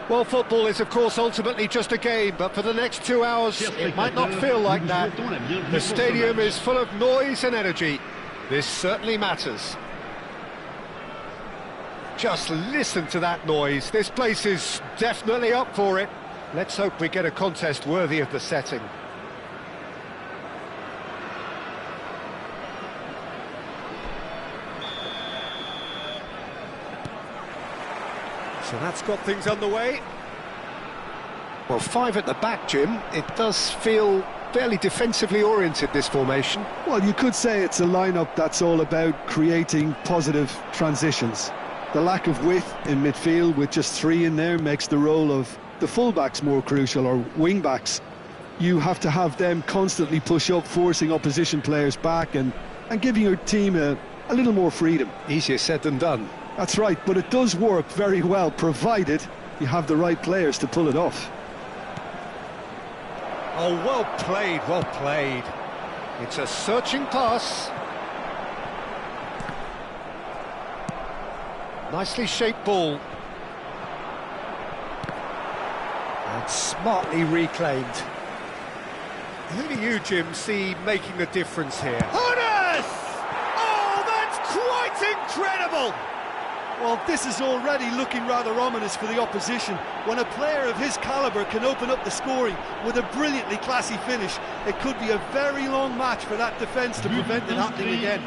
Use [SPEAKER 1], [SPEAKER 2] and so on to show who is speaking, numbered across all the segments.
[SPEAKER 1] Well, football is, of course, ultimately just a game, but for the next 2 hours, it might not feel like that. The stadium is full of noise and energy. This certainly matters. Just listen to that noise. This place is definitely up for it. Let's hope we get a contest worthy of the setting. So that's got things underway. Well, 5 at the back, Jim. It does feel fairly defensively oriented, this formation.
[SPEAKER 2] Well, you could say it's a lineup that's all about creating positive transitions. The lack of width in midfield with just 3 in there makes the role of the fullbacks more crucial, or wing-backs. You have to have them constantly push up, forcing opposition players back and giving your team a little more freedom.
[SPEAKER 1] Easier said than done.
[SPEAKER 2] That's right, but it does work very well, provided you have the right players to pull it off.
[SPEAKER 1] Oh, well played, well played. It's a searching pass. Nicely shaped ball. And smartly reclaimed. Who do you, Jim, see making the difference here?
[SPEAKER 3] Horace! Oh, that's quite incredible!
[SPEAKER 2] Well, this is already looking rather ominous for the opposition. When a player of his calibre can open up the scoring with a brilliantly classy finish, it could be a very long match for that defence to prevent it happening again.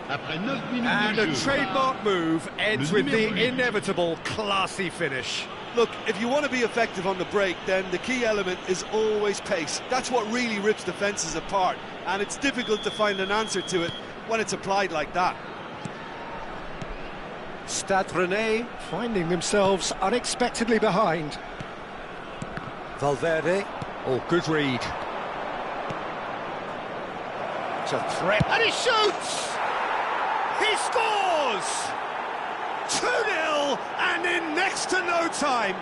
[SPEAKER 1] And a trademark move ends with the inevitable classy finish.
[SPEAKER 2] Look, if you want to be effective on the break, then the key element is always pace. That's what really rips defences apart, and it's difficult to find an answer to it when it's applied like that.
[SPEAKER 1] Stade Rennais finding themselves unexpectedly behind. Valverde, oh, good read. It's a threat, and he shoots! He scores! 2-0, and in next to no time.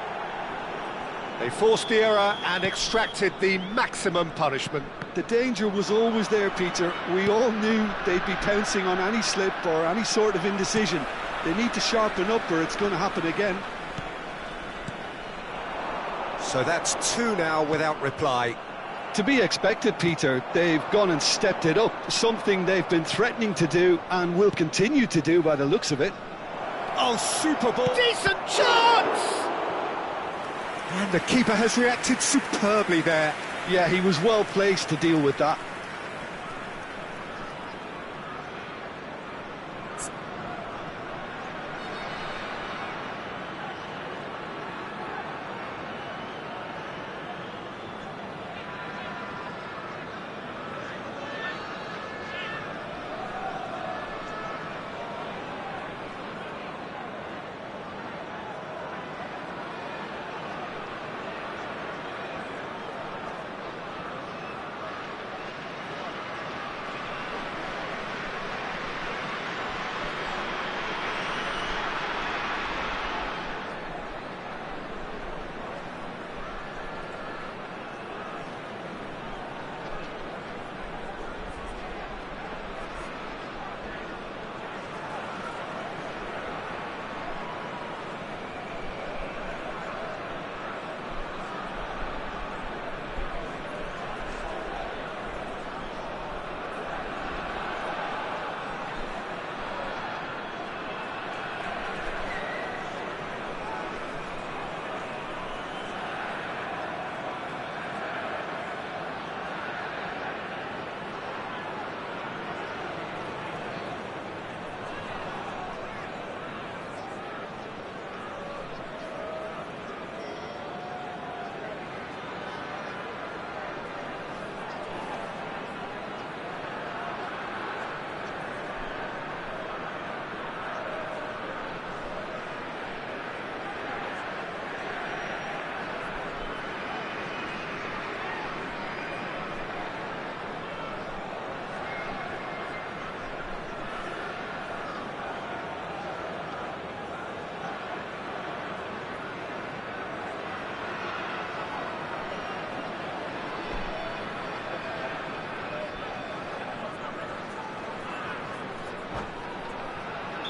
[SPEAKER 1] They forced the error and extracted the maximum punishment.
[SPEAKER 2] The danger was always there, Peter. We all knew they'd be pouncing on any slip or any sort of indecision. They need to sharpen up or it's going to happen again.
[SPEAKER 1] So that's 2 now without reply.
[SPEAKER 2] To be expected, Peter. They've gone and stepped it up, something they've been threatening to do and will continue to do by the looks of it.
[SPEAKER 1] Oh, super ball. Decent chance! And the keeper has reacted superbly there.
[SPEAKER 2] Yeah, he was well placed to deal with that.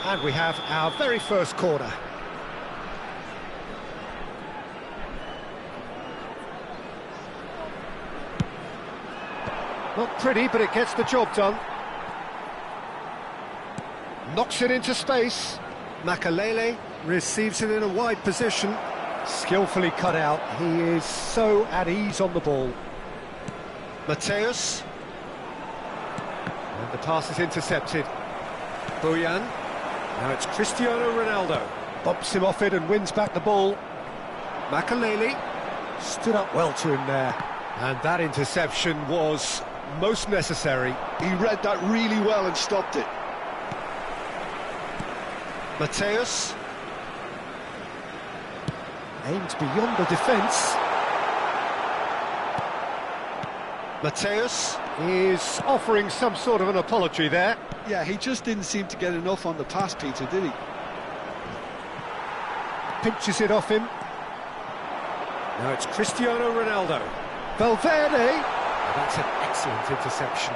[SPEAKER 1] And we have our very first corner. Not pretty, but it gets the job done. Knocks it into space. Makalele receives it in a wide position. Skillfully cut out. He is so at ease on the ball. Mateus. And the pass is intercepted. Bojan. Now it's Cristiano Ronaldo. Bumps him off it and wins back the ball. Makalele stood up well to him there. And that interception was most necessary.
[SPEAKER 2] He read that really well and stopped it.
[SPEAKER 1] Mateus. Aimed beyond the defence. Mateus is offering some sort of an apology there.
[SPEAKER 2] Yeah, he just didn't seem to get enough on the pass, Peter, did he?
[SPEAKER 1] Pinches it off him. Now it's Cristiano Ronaldo. Valverde. That's an excellent interception.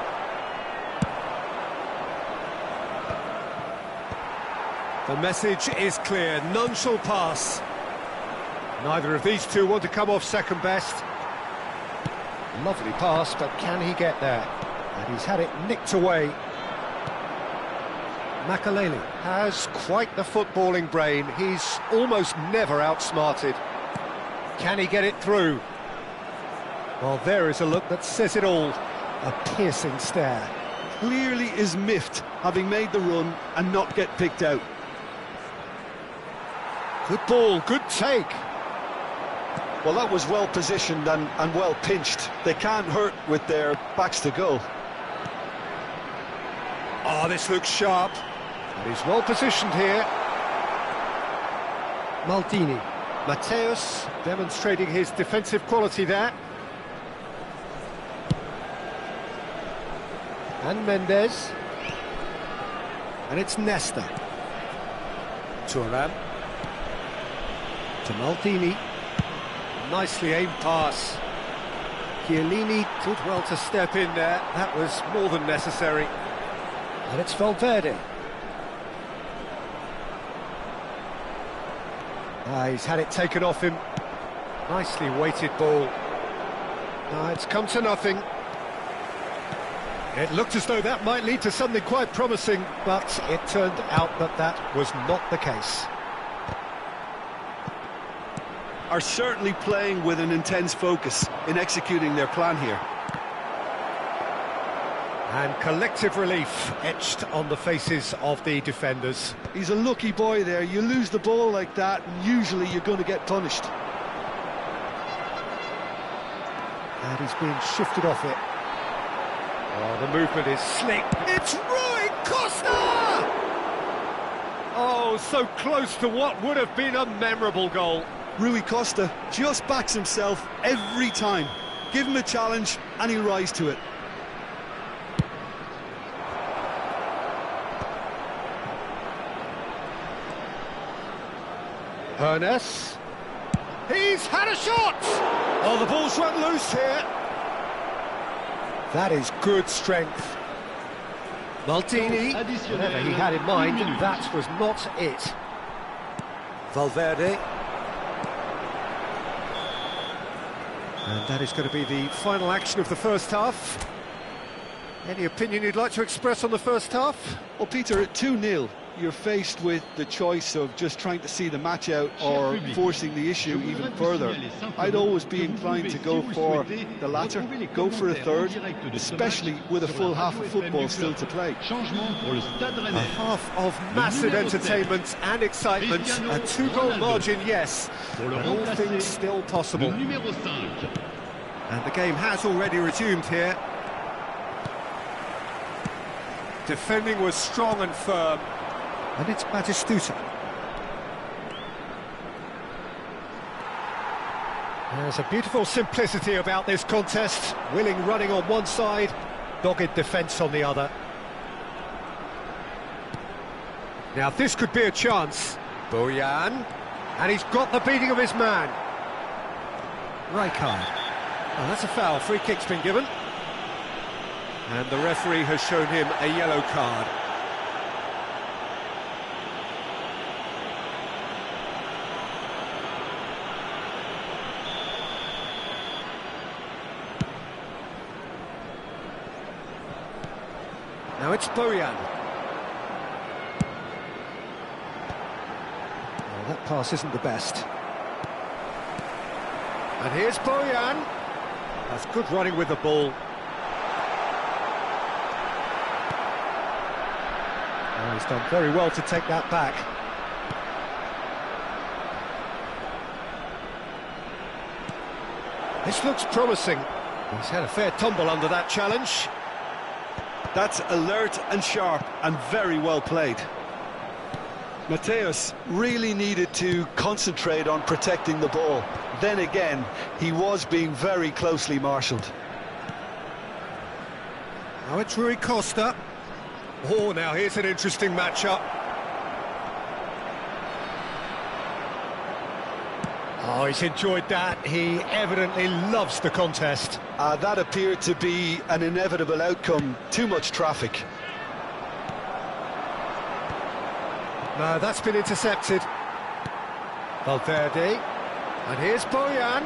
[SPEAKER 1] The message is clear, none shall pass. Neither of these two want to come off second best. Lovely pass, but can he get there? And he's had it nicked away. Makalele has quite the footballing brain. He's almost never outsmarted. Can he get it through? Well, there is a look that says it all. A piercing stare.
[SPEAKER 2] Clearly is miffed, having made the run and not get picked out.
[SPEAKER 1] Good ball, good take.
[SPEAKER 2] Well, that was well positioned and well pinched. They can't hurt with their backs to goal.
[SPEAKER 1] Oh, this looks sharp. And he's well positioned here. Maldini. Mateus demonstrating his defensive quality there. And Mendes. And it's Nesta. Thuram. To Maldini. Nicely aimed pass. Chiellini did well to step in there. That was more than necessary. And it's Valverde. He's had it taken off him. Nicely weighted ball. It's come to nothing. It looked as though that might lead to something quite promising, but it turned out that that was not the case.
[SPEAKER 2] Are certainly playing with an intense focus in executing their plan here.
[SPEAKER 1] And collective relief etched on the faces of the defenders.
[SPEAKER 2] He's a lucky boy there. You lose the ball like that, and usually you're going to get punished.
[SPEAKER 1] And he's being shifted off it. Oh, the movement is slick. It's Rui Costa! Oh, so close to what would have been a memorable goal.
[SPEAKER 2] Rui Costa just backs himself every time. Give him a challenge and he'll rise to it.
[SPEAKER 1] Ernest. He's had a shot! Oh, the ball's run loose here. That is good strength. Maldini, whatever he had in mind, that was not it. Valverde. And that is going to be the final action of the first half. Any opinion you'd like to express on the first half?
[SPEAKER 2] Well, Peter, at 2-0, you're faced with the choice of just trying to see the match out or forcing the issue even further. I'd always be inclined to go for the latter, go for a third, especially with a full half of football still to play.
[SPEAKER 1] A half of massive entertainment and excitement, a 2-goal margin, yes, but all things still possible. And the game has already resumed here. Defending was strong and firm. And it's Batistuta. There's a beautiful simplicity about this contest. Willing running on one side, dogged defence on the other. Now this could be a chance. Bojan. And he's got the beating of his man. Rijkaard. Oh, that's a foul. Free kick's been given. And the referee has shown him a yellow card. Now it's Bojan. Well, that pass isn't the best. And here's Bojan. That's good running with the ball. Oh, he's done very well to take that back. This looks promising. He's had a fair tumble under that challenge.
[SPEAKER 2] That's alert and sharp and very well played. Mateus really needed to concentrate on protecting the ball. Then again, he was being very closely marshalled.
[SPEAKER 1] Now it's Rui Costa. Oh, now here's an interesting matchup. Oh, he's enjoyed that. He evidently loves the contest.
[SPEAKER 2] That appeared to be an inevitable outcome. Too much traffic.
[SPEAKER 1] No, that's been intercepted. Valverde. And here's Bojan.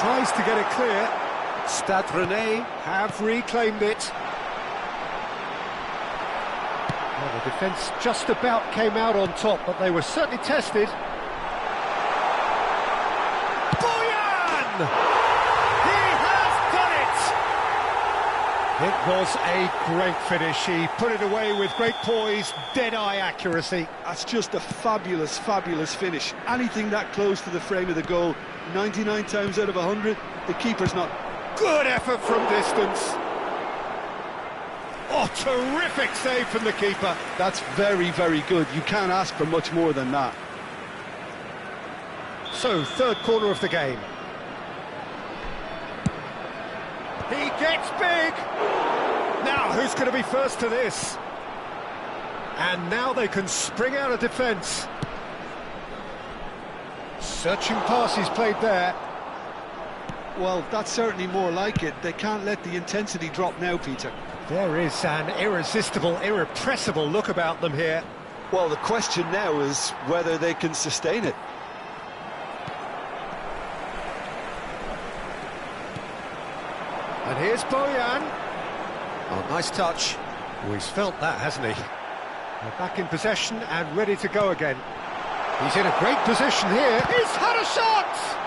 [SPEAKER 1] Tries to get it clear. Stade Rennais have reclaimed it. Well, the defence just about came out on top, but they were certainly tested. Bojan! He has done it! It was a great finish. He put it away with great poise, dead-eye accuracy.
[SPEAKER 2] That's just a fabulous, fabulous finish. Anything that close to the frame of the goal, 99 times out of 100, the keeper's not.
[SPEAKER 1] Good effort from distance. Oh, terrific save from the keeper.
[SPEAKER 2] That's very, very good. You can't ask for much more than that.
[SPEAKER 1] So, third corner of the game. He gets big. Now, who's going to be first to this? And now they can spring out of defence. Searching pass he's played there.
[SPEAKER 2] Well, that's certainly more like it. They can't let the intensity drop now, Peter.
[SPEAKER 1] There is an irresistible, irrepressible look about them here.
[SPEAKER 2] Well, the question now is whether they can sustain it.
[SPEAKER 1] And here's Bojan. Oh, nice touch. Oh, he's felt that, hasn't he? They're back in possession and ready to go again. He's in a great position here. He's had a shot!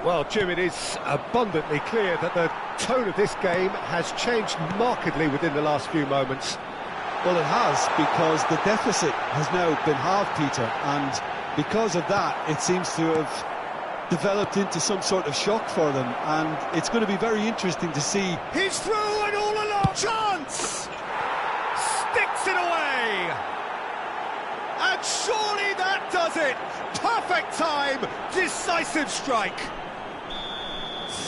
[SPEAKER 1] Well, Jim, it is abundantly clear that the tone of this game has changed markedly within the last few moments.
[SPEAKER 2] Well, it has, because the deficit has now been halved, Peter, and because of that, it seems to have developed into some sort of shock for them, and it's going to be very interesting to see.
[SPEAKER 1] He's through and all along. Chance! Sticks it away! And surely that does it! Perfect time! Decisive strike!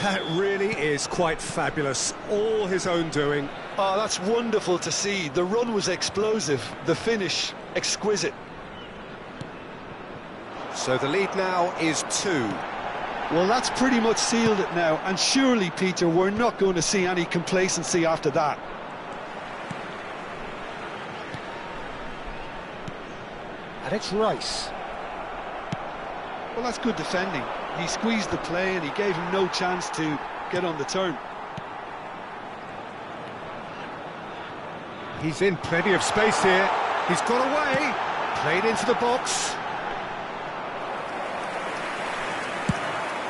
[SPEAKER 1] That really is quite fabulous. All his own doing.
[SPEAKER 2] Oh, that's wonderful to see. The run was explosive, the finish exquisite.
[SPEAKER 1] So the lead now is 2.
[SPEAKER 2] Well, that's pretty much sealed it now, and surely, Peter, we're not going to see any complacency after that.
[SPEAKER 1] And it's Rice.
[SPEAKER 2] Well, that's good defending. He squeezed the play and he gave him no chance to get on the turn.
[SPEAKER 1] He's in plenty of space here. He's got away. Played into the box.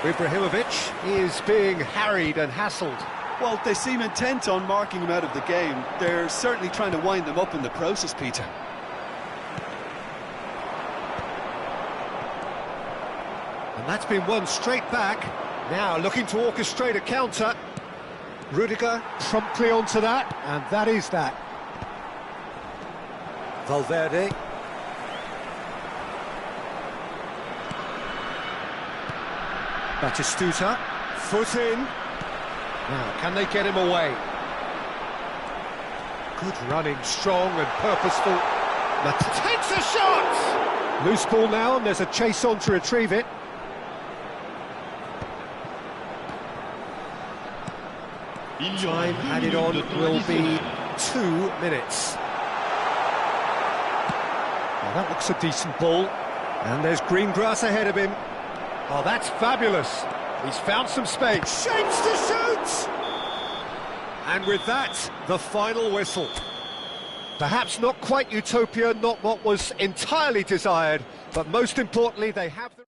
[SPEAKER 1] Ibrahimovic is being harried and hassled.
[SPEAKER 2] Well, they seem intent on marking him out of the game. They're certainly trying to wind him up in the process, Peter.
[SPEAKER 1] And that's been won straight back. Now looking to orchestrate a counter. Rudiger promptly onto that, and that is that. Valverde. Batistuta, foot in. Now, can they get him away? Good running, strong and purposeful. Takes a shot! Loose ball now, and there's a chase on to retrieve it. Time added on will be 2 minutes. Well, that looks a decent ball. And there's green grass ahead of him. Oh, that's fabulous. He's found some space.
[SPEAKER 3] Shapes to shoot!
[SPEAKER 1] And with that, the final whistle. Perhaps not quite utopia, not what was entirely desired, but most importantly, they have the...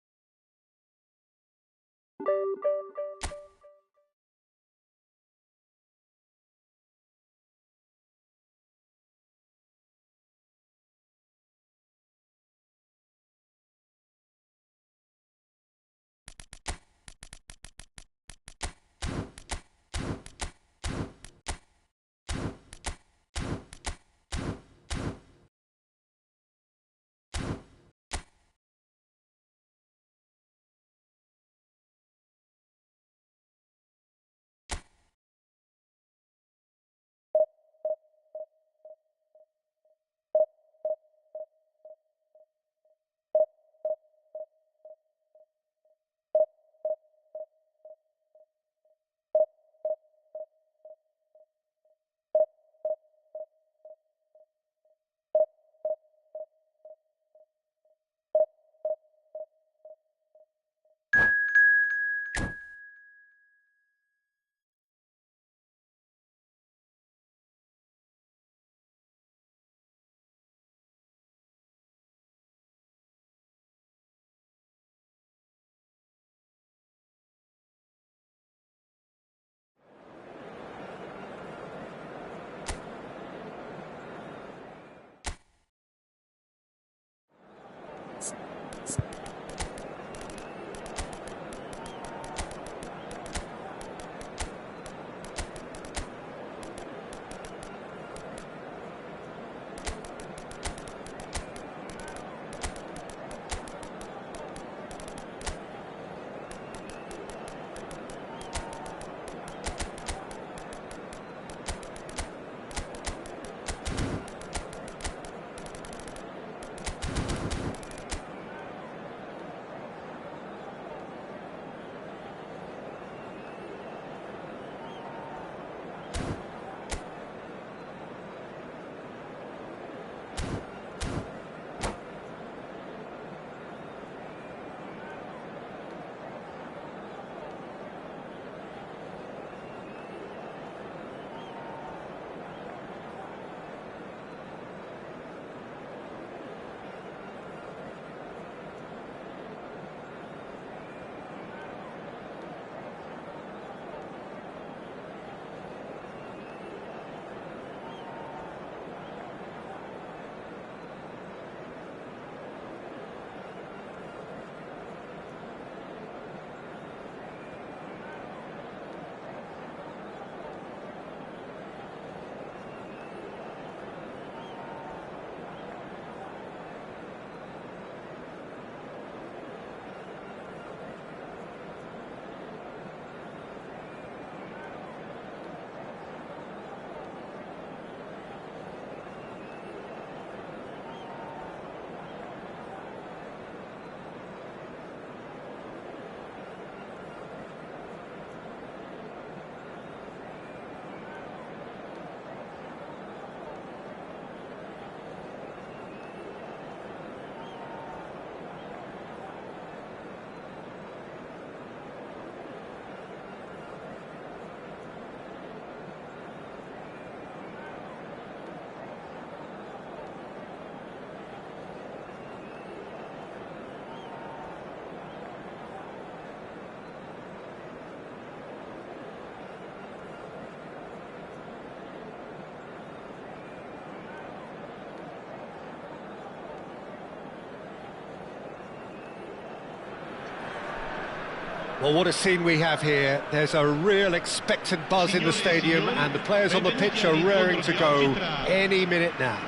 [SPEAKER 1] Well, what a scene we have here. There's a real expectant buzz in the stadium, and the players on the pitch are raring to go any minute now.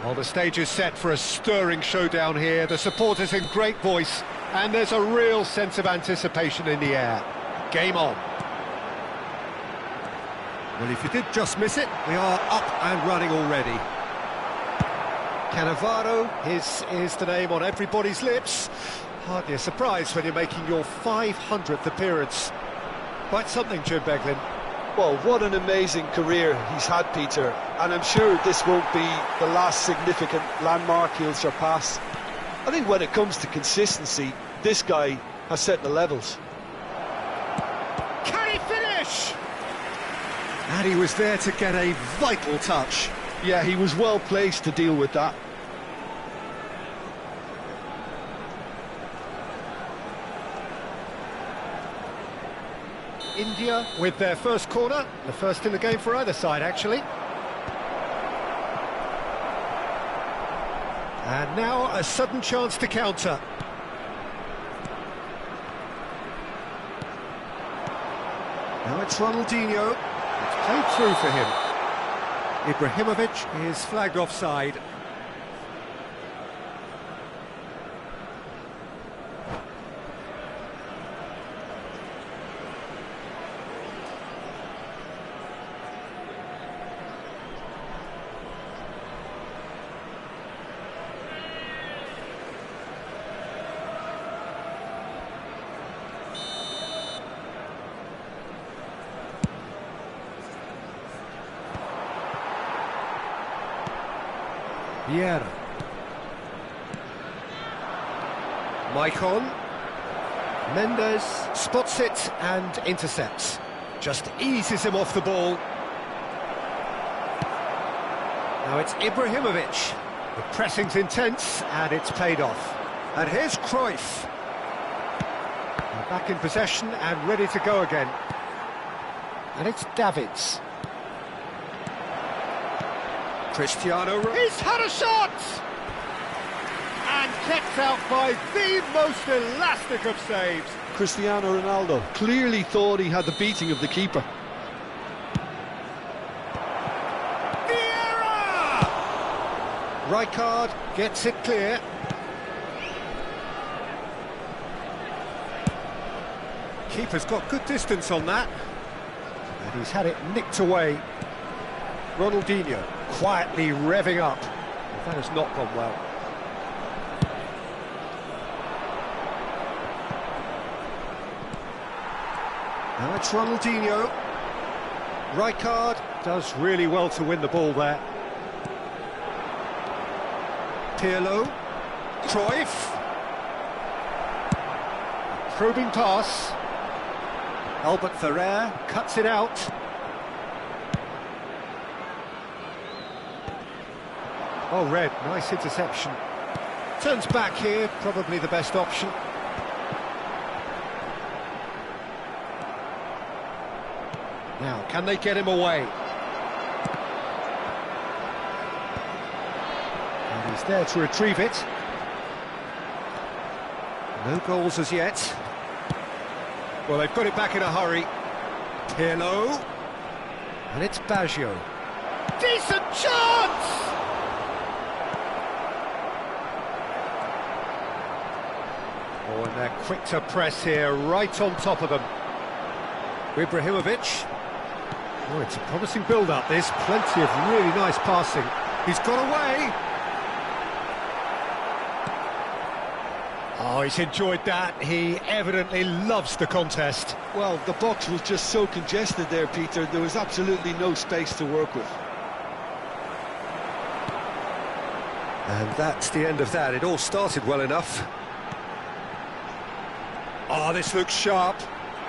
[SPEAKER 1] Well, the stage is set for a stirring showdown here. The supporters in great voice, and there's a real sense of anticipation in the air. Game on.
[SPEAKER 3] Well, if you did just miss it, we are up and running already.
[SPEAKER 1] Cannavaro, his is the name on everybody's lips. Hardly a surprise when you're making your 500th appearance. Quite something, Jim Beglin.
[SPEAKER 2] Well, what an amazing career he's had, Peter, and I'm sure this won't be the last significant landmark he'll surpass. I think when it comes to consistency, this guy has set the levels.
[SPEAKER 1] Can he finish? And he was there to get a vital touch.
[SPEAKER 2] Yeah, he was well placed to deal with that.
[SPEAKER 1] India with their first corner, the first in the game for either side, actually. And now a sudden chance to counter. Now it's Ronaldinho. It's played through for him. Ibrahimovic is flagged offside. Vieira. Maicon. Mendes spots it and intercepts. Just eases him off the ball. Now it's Ibrahimovic. The pressing's intense and it's paid off. And here's Cruyff. They're back in possession and ready to go again. And it's Davids. Cristiano, he's had a shot! And kept out by the most elastic of saves.
[SPEAKER 2] Cristiano Ronaldo clearly thought he had the beating of the keeper.
[SPEAKER 1] Vieira! Rijkaard gets it clear. Keeper's got good distance on that. And he's had it nicked away. Ronaldinho quietly revving up. That has not gone well. Now it's Ronaldinho. Rijkaard does really well to win the ball there. Pirlo. Cruyff. Probing pass. Albert Ferrer cuts it out. Oh, Red, nice interception. Turns back here, probably the best option. Now, can they get him away? And he's there to retrieve it. No goals as yet. Well, they've got it back in a hurry. Pirlo. And it's Baggio. Decent chance! Oh, and they're quick to press here, right on top of them. Ibrahimovic. Oh, it's a promising build-up, this. Plenty of really nice passing. He's got away. Oh, he's enjoyed that. He evidently loves the contest.
[SPEAKER 2] Well, the box was just so congested there, Peter. There was absolutely no space to work with.
[SPEAKER 1] And that's the end of that. It all started well enough. Oh, this looks sharp.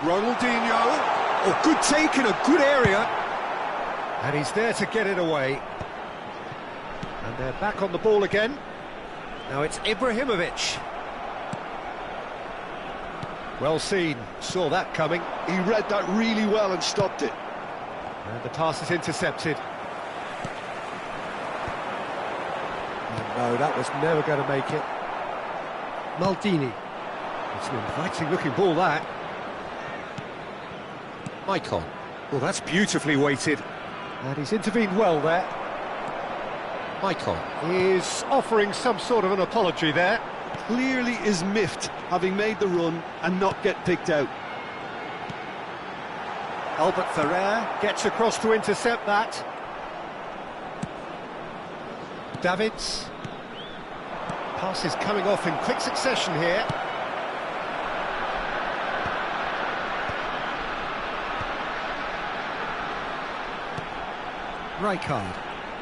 [SPEAKER 1] Ronaldinho. Oh, good take in a good area. And he's there to get it away. And they're back on the ball again. Now it's Ibrahimovic. Well seen. Saw that coming.
[SPEAKER 2] He read that really well and stopped it.
[SPEAKER 1] And the pass is intercepted. No, that was never going to make it. Maldini. It's an inviting-looking ball, that. Maicon. Well, that's beautifully weighted. And he's intervened well there. Maicon is offering some sort of an apology there.
[SPEAKER 2] Clearly is miffed, having made the run and not get picked out.
[SPEAKER 1] Albert Ferrer gets across to intercept that. Davids. Pass is coming off in quick succession here. Rijkaard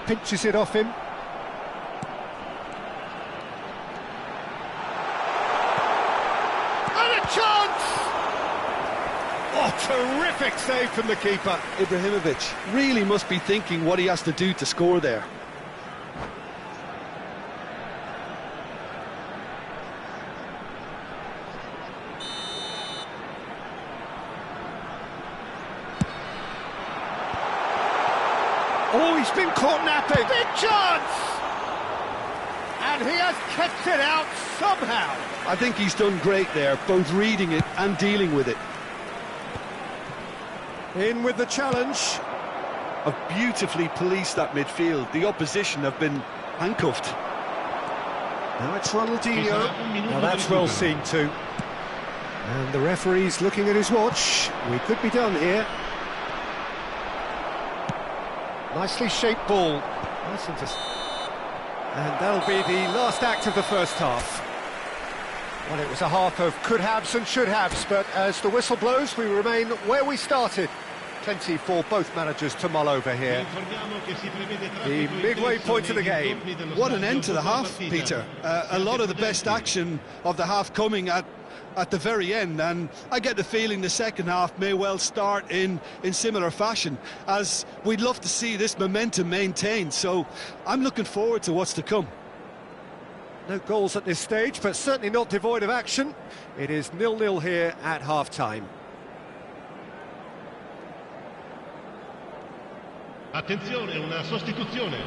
[SPEAKER 1] pinches it off him. Terrific save from the keeper.
[SPEAKER 2] Ibrahimovic really must be thinking what he has to do to score there.
[SPEAKER 1] Oh, he's been caught napping. Big chance! And he has kept it out somehow.
[SPEAKER 2] I think he's done great there, both reading it and dealing with it.
[SPEAKER 1] In with the challenge.
[SPEAKER 2] Have beautifully policed that midfield. The opposition have been handcuffed.
[SPEAKER 1] Now it's Ronaldinho. Now that's well seen too. And the referee's looking at his watch. We could be done here. Nicely shaped ball. Nice and that'll be the last act of the first half. Well, it was a half of could-haves and should-haves, but as the whistle blows, we remain where we started. Plenty for both managers to mull over here. The midway point of the game.
[SPEAKER 2] What an end to the half, Peter. A lot of the best action of the half coming at the very end, and I get the feeling the second half may well start in similar fashion, as we'd love to see this momentum maintained, so I'm looking forward to what's to come.
[SPEAKER 1] No goals at this stage, but certainly not devoid of action. It is 0-0 here at half-time.
[SPEAKER 4] Attenzione, una sostituzione.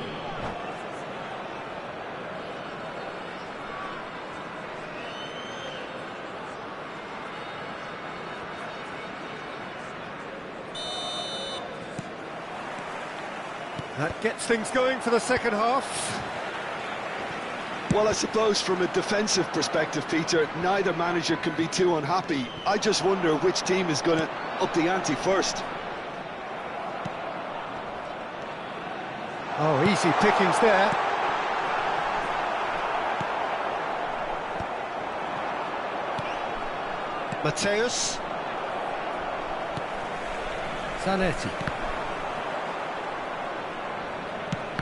[SPEAKER 1] That gets things going for the second half.
[SPEAKER 2] Well, I suppose from a defensive perspective, Peter, neither manager can be too unhappy. I just wonder which team is going to up the ante first.
[SPEAKER 1] Oh, easy pickings there. Mateus. Zanetti.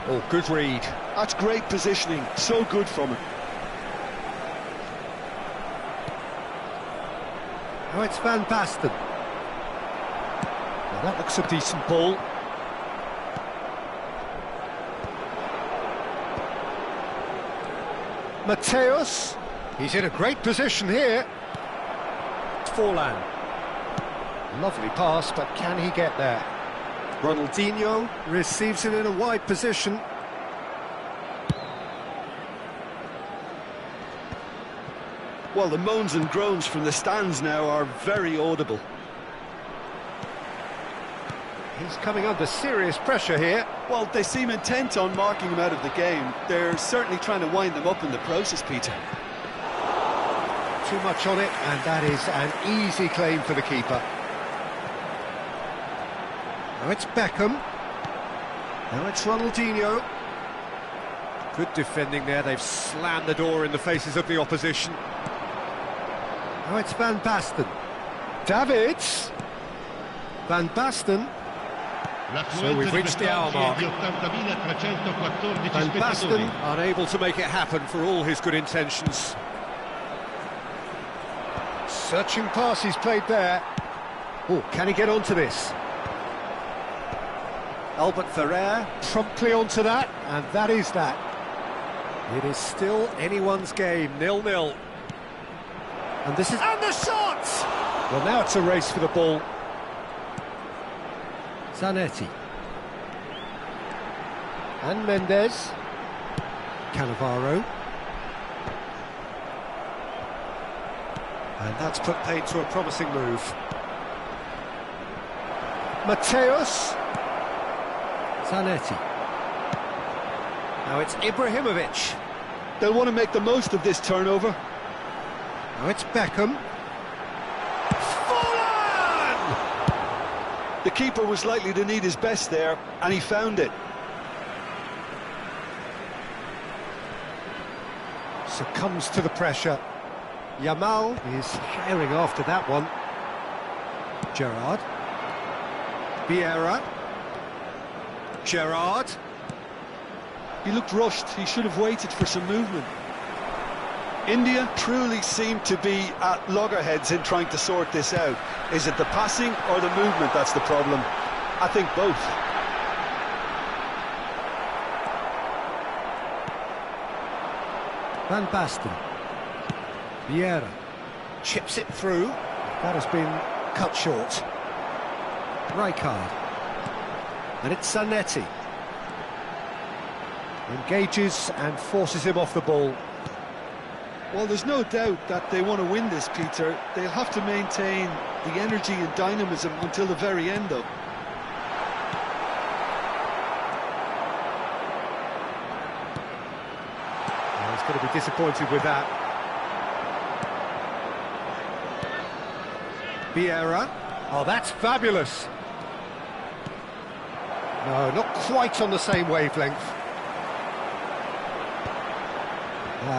[SPEAKER 1] Oh, good read.
[SPEAKER 2] That's great positioning, so good from him.
[SPEAKER 1] Now it's Van Basten. Now that looks a decent ball. Mateus. He's in a great position here. Forlan. Lovely pass, but can he get there? Ronaldinho receives it in a wide position.
[SPEAKER 2] Well, the moans and groans from the stands now are very audible.
[SPEAKER 1] He's coming under serious pressure here.
[SPEAKER 2] Well, they seem intent on marking him out of the game. They're certainly trying to wind them up in the process, Peter.
[SPEAKER 1] Too much on it, and that is an easy claim for the keeper. Now it's Beckham. Now it's Ronaldinho. Good defending there. They've slammed the door in the faces of the opposition. Now it's Van Basten. Davids. Van Basten. So we've reached the hour mark. Van Basten unable to make it happen for all his good intentions. Searching pass he's played there. Oh, can he get onto this? Albert Ferrer promptly onto that, and that is that. It is still anyone's game, 0-0. And this is... And the shot! Well, now it's a race for the ball. Zanetti. And Mendes. Cannavaro. And that's put paid to a promising move. Mateus. Zanetti. Now it's Ibrahimovic.
[SPEAKER 2] They'll want to make the most of this turnover.
[SPEAKER 1] Now it's Beckham. Forlan!
[SPEAKER 2] The keeper was likely to need his best there, and he found it.
[SPEAKER 1] Succumbs to the pressure. Yamal is firing after that one. Gerrard. Vieira. Gerrard.
[SPEAKER 2] He looked rushed. He should have waited for some movement. India truly seem to be at loggerheads in trying to sort this out. Is it the passing or the movement that's the problem? I think both.
[SPEAKER 1] Van Basten. Vieira chips it through. That has been cut short. Rijkaard. And it's Zanetti. Engages and forces him off the ball.
[SPEAKER 2] Well, there's no doubt that they want to win this, Peter. They'll have to maintain the energy and dynamism until the very end, though.
[SPEAKER 1] Well, he's going to be disappointed with that. Vieira. Oh, that's fabulous. No, not quite on the same wavelength.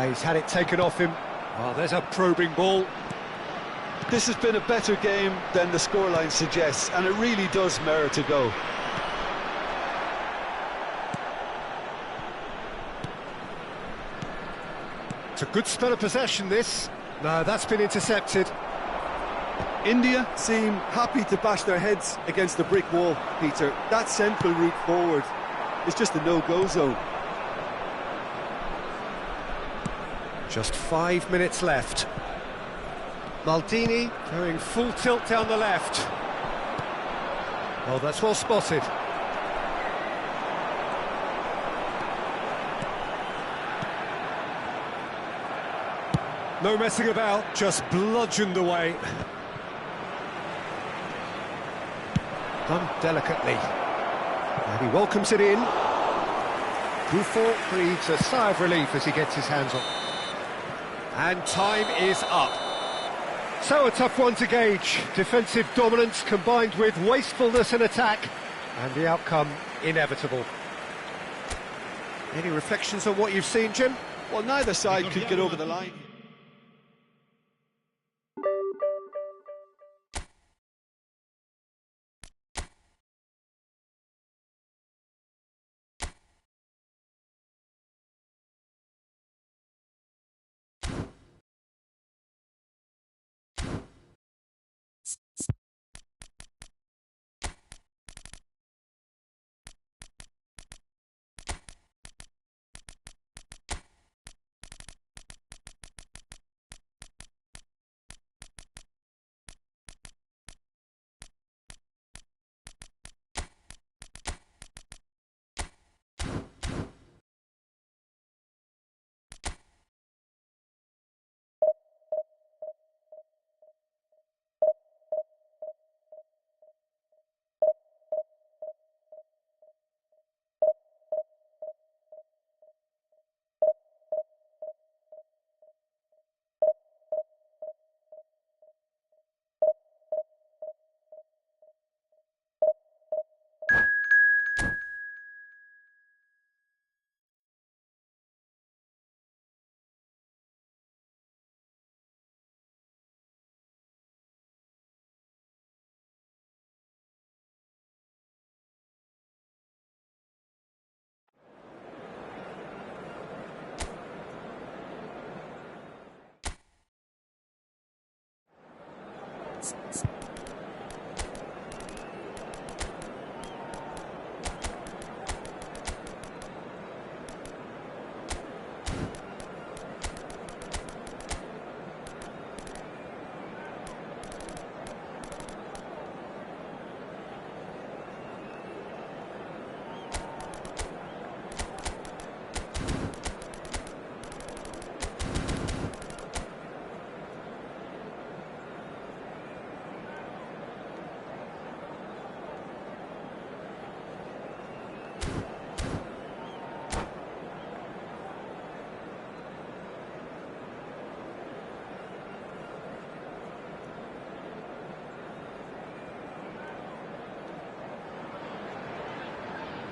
[SPEAKER 1] He's had it taken off him. Oh, there's a probing ball.
[SPEAKER 2] This has been a better game than the scoreline suggests, and it really does merit a go.
[SPEAKER 1] It's a good spell of possession, this. No, that's been intercepted.
[SPEAKER 2] India seem happy to bash their heads against the brick wall, Peter. That central route forward is just a no-go zone.
[SPEAKER 1] Just 5 minutes left. Maldini going full tilt down the left. Oh, that's well spotted. No messing about, just bludgeoned away. Done delicately. And he welcomes it in. Buffon breathes a sigh of relief as he gets his hands on. And time is up. So a tough one to gauge. Defensive dominance combined with wastefulness in attack, and the outcome inevitable. Any reflections on what you've seen, Jim?
[SPEAKER 2] Well, neither side could get over the line.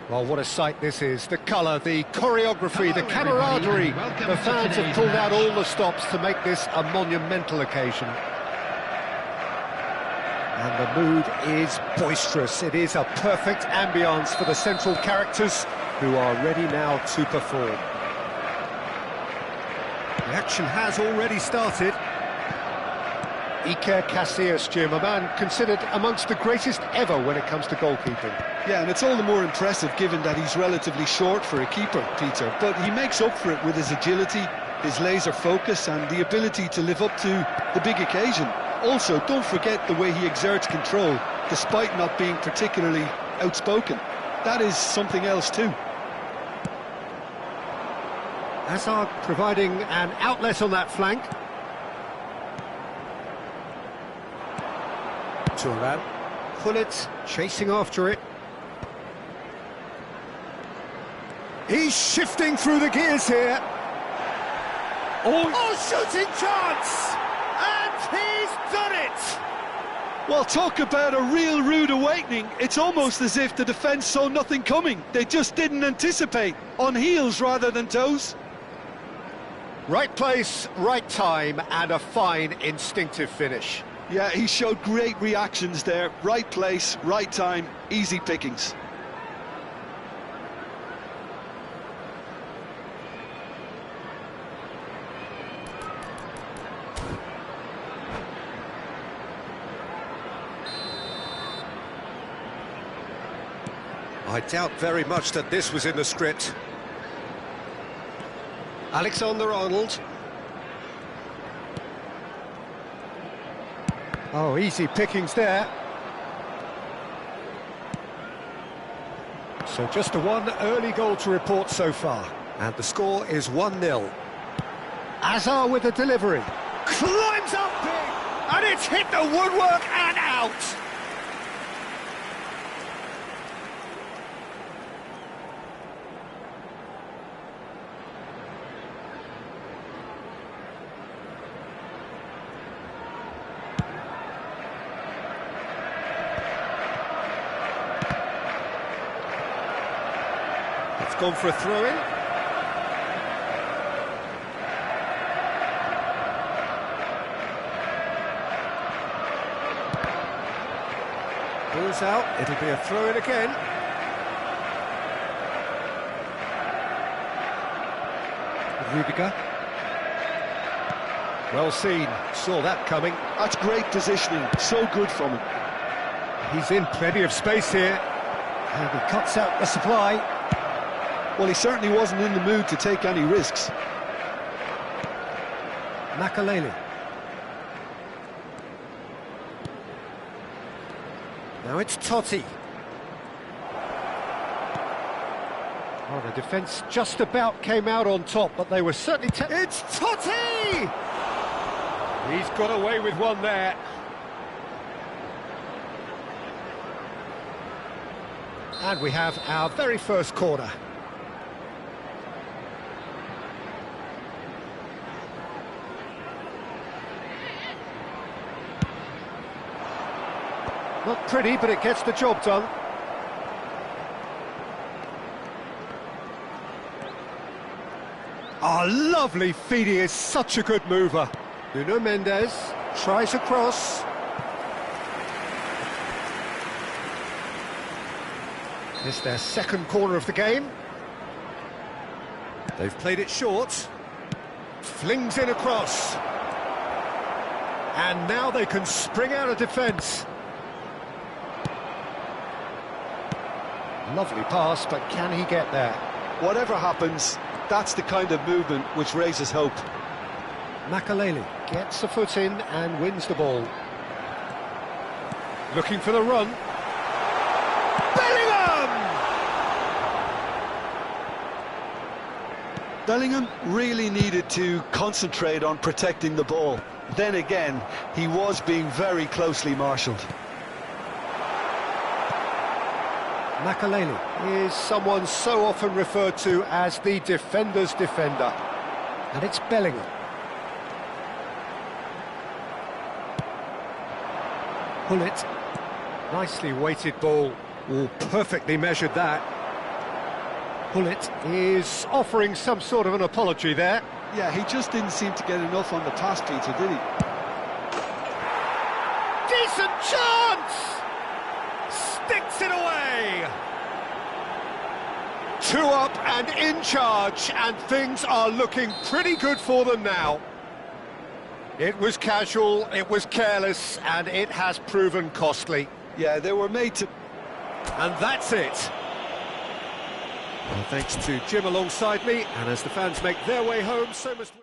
[SPEAKER 1] Well, what a sight this is. The colour, the choreography, the camaraderie. The fans have pulled out all the stops to make this a monumental occasion. And the mood is boisterous. It is a perfect ambience for the central characters who are ready now to perform. The action has already started. Iker Casillas, Jim, a man considered amongst the greatest ever when it comes to goalkeeping.
[SPEAKER 2] Yeah, and it's all the more impressive given that he's relatively short for a keeper, Peter. But he makes up for it with his agility, his laser focus and the ability to live up to the big occasion. Also, don't forget the way he exerts control, despite not being particularly outspoken. That is something else too.
[SPEAKER 1] Hazard providing an outlet on that flank. Thuram. Gullit chasing after it. He's shifting through the gears here. Oh, shooting chance! And he's done it!
[SPEAKER 2] Well, talk about a real rude awakening. It's almost as if the defence saw nothing coming. They just didn't anticipate. On heels rather than toes.
[SPEAKER 1] Right place, right time, and a fine instinctive finish.
[SPEAKER 2] Yeah, he showed great reactions there. Right place, right time, easy pickings.
[SPEAKER 1] I doubt very much that this was in the script. Alexander-Arnold. Oh, easy pickings there. So just the one early goal to report so far. And the score is 1-0. Hazard with the delivery. Climbs up big! And it's hit the woodwork and out! Gone for a throw-in. Ball's out, it'll be a throw-in again. Rudiger. Well seen, saw that coming.
[SPEAKER 2] That's great positioning, so good from him.
[SPEAKER 1] He's in plenty of space here. And he cuts out the supply.
[SPEAKER 2] Well, he certainly wasn't in the mood to take any risks.
[SPEAKER 1] Makelele. Now it's Totti. Oh, the defence just about came out on top, but they were certainly... It's Totti! He's got away with one there. And we have our very first corner. Not pretty, but it gets the job done. Oh, lovely feed, he is such a good mover. Nuno Mendes tries a cross. It's their second corner of the game. They've played it short. Flings in a cross. And now they can spring out of defence. Lovely pass, but can he get there?
[SPEAKER 2] Whatever happens, that's the kind of movement which raises hope.
[SPEAKER 1] Makelele gets a foot in and wins the ball. Looking for the run. Bellingham!
[SPEAKER 2] Bellingham really needed to concentrate on protecting the ball. Then again, he was being very closely marshalled.
[SPEAKER 1] Makelele is someone so often referred to as the defender's defender. And it's Bellingham. Gullit. Nicely weighted ball. Oh, perfectly measured that. Gullit is offering some sort of an apology there.
[SPEAKER 2] Yeah, he just didn't seem to get enough on the pass, Peter, did he?
[SPEAKER 1] Decent chance! Sticks it away! 2 up and in charge, and things are looking pretty good for them now. It was casual, it was careless, and it has proven costly.
[SPEAKER 2] Yeah, they were made to...
[SPEAKER 1] And that's it. Well, thanks to Jim alongside me, and as the fans make their way home, so must we.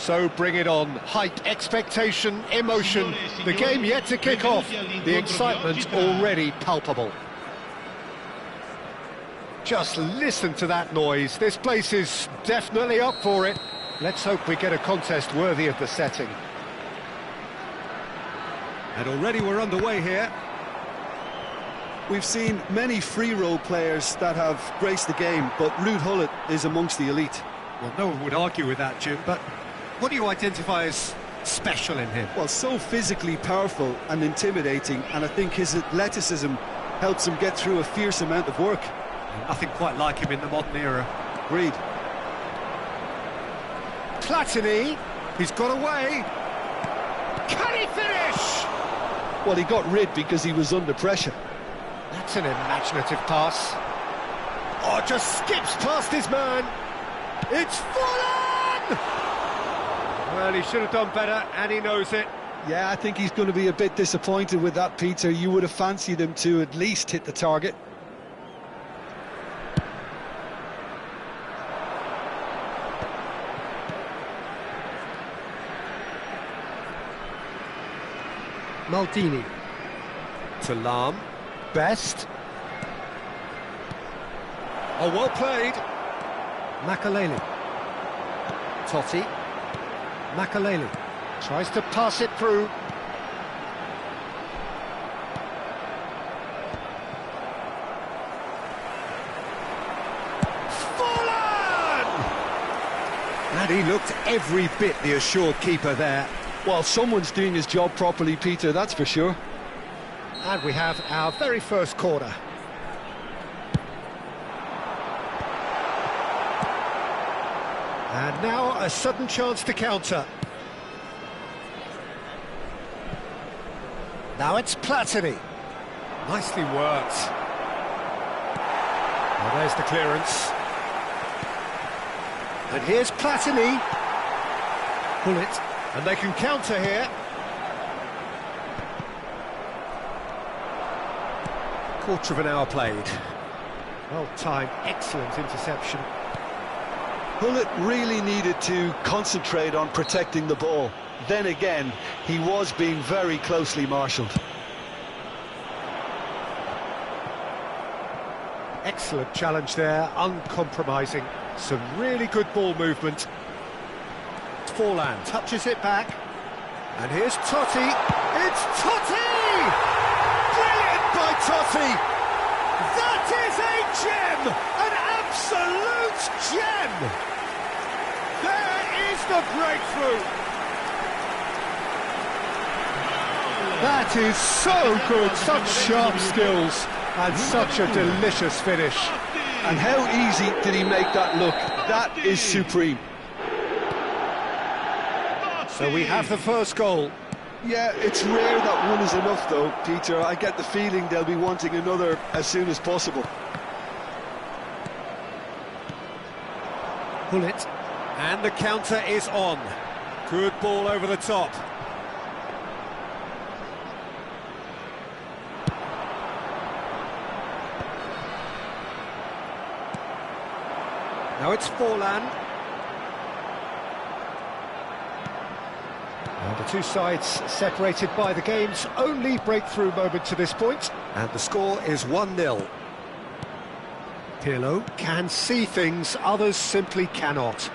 [SPEAKER 1] So bring it on. Hype, expectation, emotion. The game yet to kick off. The excitement already palpable. Just listen to that noise. This place is definitely up for it. Let's hope we get a contest worthy of the setting.
[SPEAKER 3] And already we're underway here.
[SPEAKER 2] We've seen many free role players that have graced the game, but Ruud Gullit is amongst the elite.
[SPEAKER 3] Well, no one would argue with that, Jim, but what do you identify as special in him?
[SPEAKER 2] Well, so physically powerful and intimidating, and I think his athleticism helps him get through a fierce amount of work.
[SPEAKER 3] Nothing quite like him in the modern era.
[SPEAKER 2] Agreed.
[SPEAKER 1] Platini, he's got away. Can he finish?
[SPEAKER 2] Well, he got rid because he was under pressure.
[SPEAKER 1] That's an imaginative pass. Oh, just skips past his man. It's Fulham! Well, he should have done better, and he knows it.
[SPEAKER 2] Yeah, I think he's going to be a bit disappointed with that, Peter. You would have fancied him to at least hit the target.
[SPEAKER 3] Maldini.
[SPEAKER 1] To Lahm. Best. Oh, well played.
[SPEAKER 3] Makaleli.
[SPEAKER 1] Totti. Makaleli. Tries to pass it through. Fulham! And he looked every bit the assured keeper there.
[SPEAKER 2] Well, someone's doing his job properly, Peter, that's for sure.
[SPEAKER 1] And we have our very first corner. And now a sudden chance to counter. Now it's Platini. Nicely worked. Well, there's the clearance. And here's Platini. Pull it. And they can counter here. Quarter of an hour played. Well timed, excellent interception.
[SPEAKER 2] Gullit really needed to concentrate on protecting the ball. Then again, he was being very closely marshalled.
[SPEAKER 1] Excellent challenge there, uncompromising. Some really good ball movement. Forlan touches it back. And here's Totti. It's Totti! Brilliant by Totti! That is a gem! An absolute gem! There is the breakthrough! That is so good, such sharp skills, and such a delicious finish.
[SPEAKER 2] And how easy did he make that look? That is supreme.
[SPEAKER 1] So we have the first goal.
[SPEAKER 2] Yeah, it's rare that one is enough though, Peter. I get the feeling they'll be wanting another as soon as possible.
[SPEAKER 1] Pull it. And the counter is on. Good ball over the top. Now it's Forlan. And the two sides separated by the game's only breakthrough moment to this point. And the score is 1-0. Pirlo can see things others simply cannot.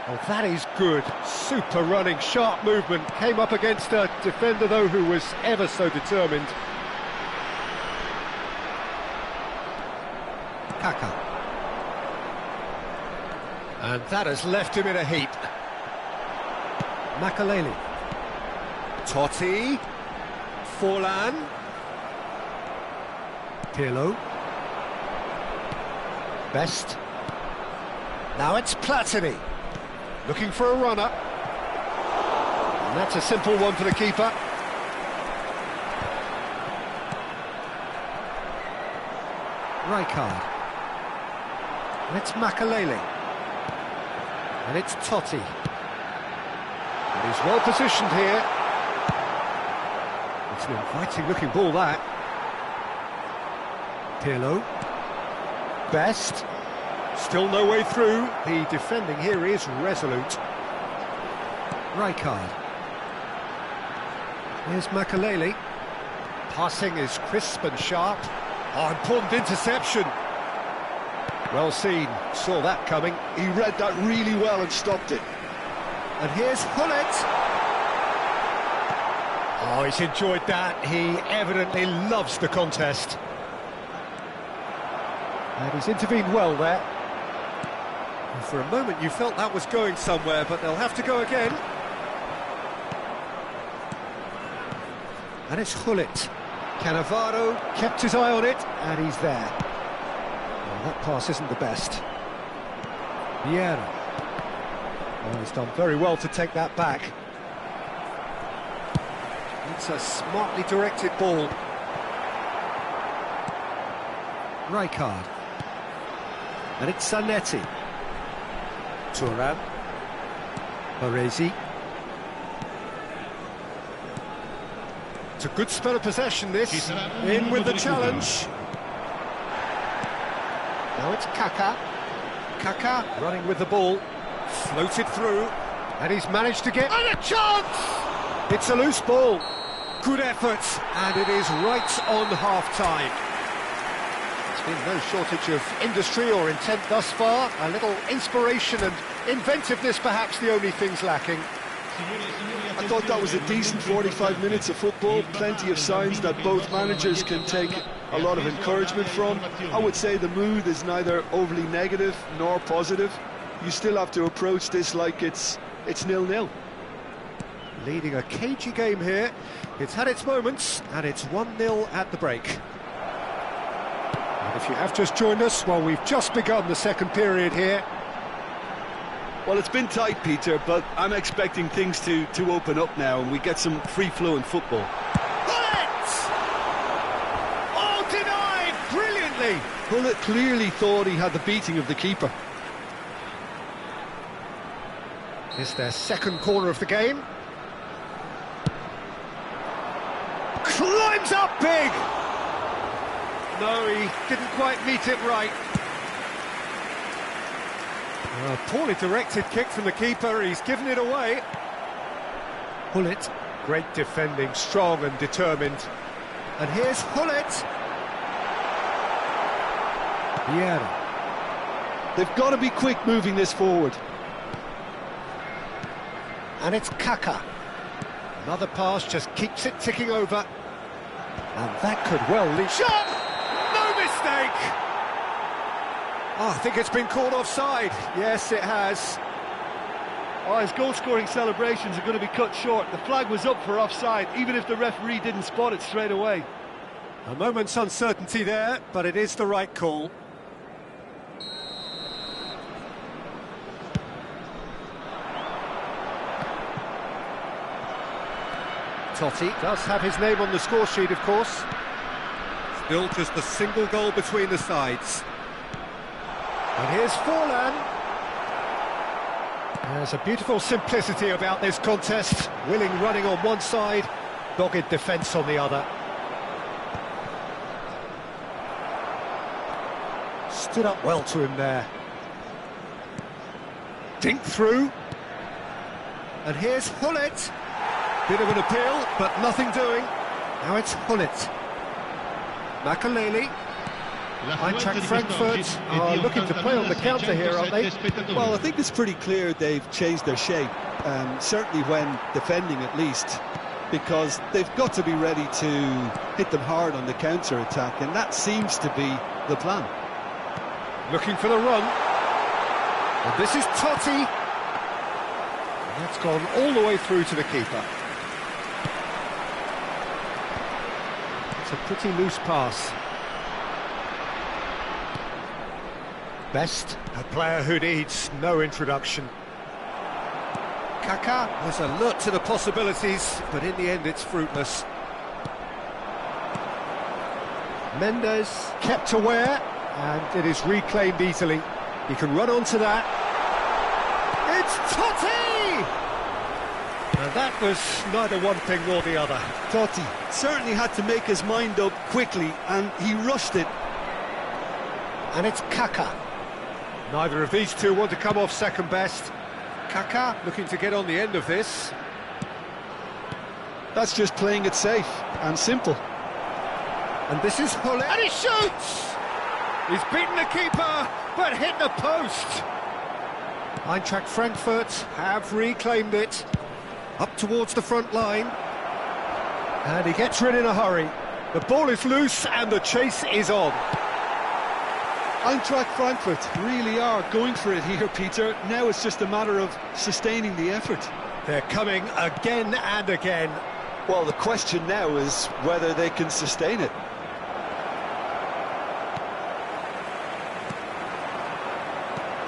[SPEAKER 1] Oh, that is good. Super running, sharp movement. Came up against a defender, though, who was ever so determined. Kaka. And that has left him in a heap. Makaleli. Totti. Forlan. Pirlo. Best. Now it's Platini. Looking for a runner. And that's a simple one for the keeper. Rijkaard. And it's Makaleli. And it's Totti. And he's well positioned here. It's an inviting looking ball, that. Pirlo. Best. Still no way through. The defending here is resolute. Rijkaard. Here's Makaleli. Passing is crisp and sharp. Oh, important interception. Well seen, saw that coming.
[SPEAKER 2] He read that really well and stopped it.
[SPEAKER 1] And here's Hullet. Oh, he's enjoyed that. He evidently loves the contest. And he's intervened well there. And for a moment you felt that was going somewhere, but they'll have to go again. And it's Hullet. Cannavaro kept his eye on it, and he's there. Well, that pass isn't the best. Vieira. Oh, he's done very well to take that back. It's a smartly directed ball. Rijkaard. And it's Zanetti. Thuram. Baresi. It's a good spell of possession, this. In with the challenge. Now it's Kaka. Kaka running with the ball. Floated through. And he's managed to get... And a chance! It's a loose ball. Good effort. And it is right on half-time. There's been no shortage of industry or intent thus far. A little inspiration and inventiveness, perhaps, the only things lacking.
[SPEAKER 2] I thought that was a decent 45 minutes of football. Plenty of signs that both managers can take a lot of encouragement from. I would say the mood is neither overly negative nor positive. You still have to approach this like it's 0-0.
[SPEAKER 1] Leading a cagey game here. It's had its moments, and it's 1-0 at the break. And if you have just joined us, well, we've just begun the second period here.
[SPEAKER 2] Well, it's been tight, Peter, but I'm expecting things to open up now and we get some free-flowing football.
[SPEAKER 1] Hullet! Oh, denied brilliantly!
[SPEAKER 2] Hullet clearly thought he had the beating of the keeper.
[SPEAKER 1] It's their second corner of the game. Climbs up big! No, he didn't quite meet it right. A poorly directed kick from the keeper, he's given it away. Hullet, great defending, strong and determined. And here's Hullet. Vieira.
[SPEAKER 2] They've got to be quick moving this forward.
[SPEAKER 1] And it's Kaka. Another pass just keeps it ticking over. And that could well lead... Shot! No mistake! Oh, I think it's been called offside. Yes, it has.
[SPEAKER 2] Oh, his goal-scoring celebrations are going to be cut short. The flag was up for offside, even if the referee didn't spot it straight away.
[SPEAKER 1] A moment's uncertainty there, but it is the right call. Totti does have his name on the score sheet, of course. Still just a single goal between the sides. And here's Forlan. There's a beautiful simplicity about this contest. Willing running on one side, dogged defence on the other. Stood up well to him there. Dink through. And here's Hullet. Bit of an appeal, but nothing doing. Now it's Hullet. Makaleli. Eintracht Frankfurt are looking to play on the counter here, aren't they?
[SPEAKER 2] Well, I think it's pretty clear they've changed their shape, certainly when defending at least, because they've got to be ready to hit them hard on the counter-attack, and that seems to be the plan.
[SPEAKER 1] Looking for the run. And this is Totti. And that's gone all the way through to the keeper. It's a pretty loose pass. Best, a player who needs no introduction. Kaka was alert to the possibilities, but in the end it's fruitless. Mendes kept aware, and it is reclaimed easily. He can run onto that. It's Totti! And that was neither one thing nor the other.
[SPEAKER 2] Totti certainly had to make his mind up quickly, and he rushed it.
[SPEAKER 1] And it's Kaka. Neither of these two want to come off second best. Kaká looking to get on the end of this.
[SPEAKER 2] That's just playing it safe and simple.
[SPEAKER 1] And this is Hullet, and he shoots! He's beaten the keeper, but hit the post. Eintracht Frankfurt have reclaimed it. Up towards the front line. And he gets rid in a hurry. The ball is loose and the chase is on.
[SPEAKER 2] Eintracht Frankfurt really are going for it here, Peter. Now it's just a matter of sustaining the effort.
[SPEAKER 1] They're coming again and again.
[SPEAKER 2] Well, the question now is whether they can sustain it.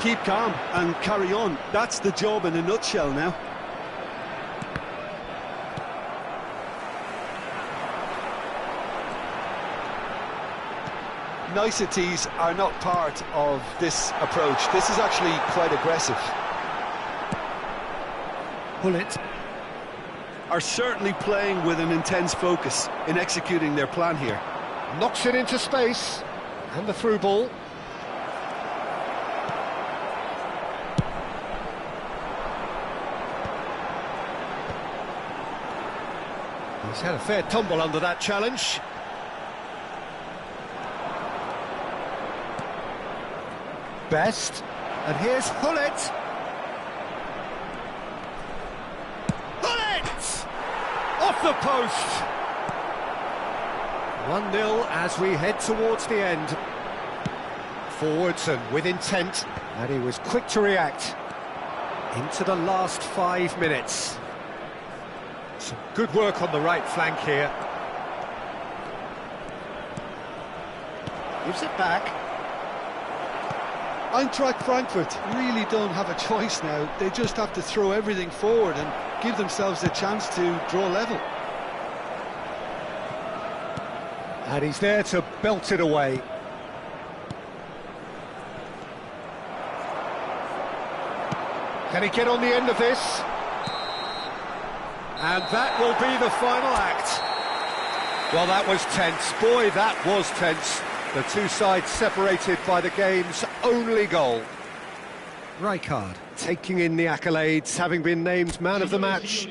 [SPEAKER 2] Keep calm and carry on. That's the job in a nutshell now. Niceties are not part of this approach. This is actually quite aggressive.
[SPEAKER 1] Hullet
[SPEAKER 2] are certainly playing with an intense focus in executing their plan here.
[SPEAKER 1] knocks it into space, and the through ball. He's had a fair tumble under that challenge. Best, and here's Hullet. Hullet! Off the post! 1-0 as we head towards the end. Forwards and with intent, and he was quick to react. Into the last 5 minutes. Some good work on the right flank here. Gives it back.
[SPEAKER 2] Eintracht Frankfurt really don't have a choice now. They just have to throw everything forward and give themselves a chance to draw level.
[SPEAKER 1] And he's there to belt it away. Can he get on the end of this? And that will be the final act. Well, that was tense. Boy, that was tense. The two sides separated by the game's only goal. Rijkaard taking in the accolades, having been named man of the match.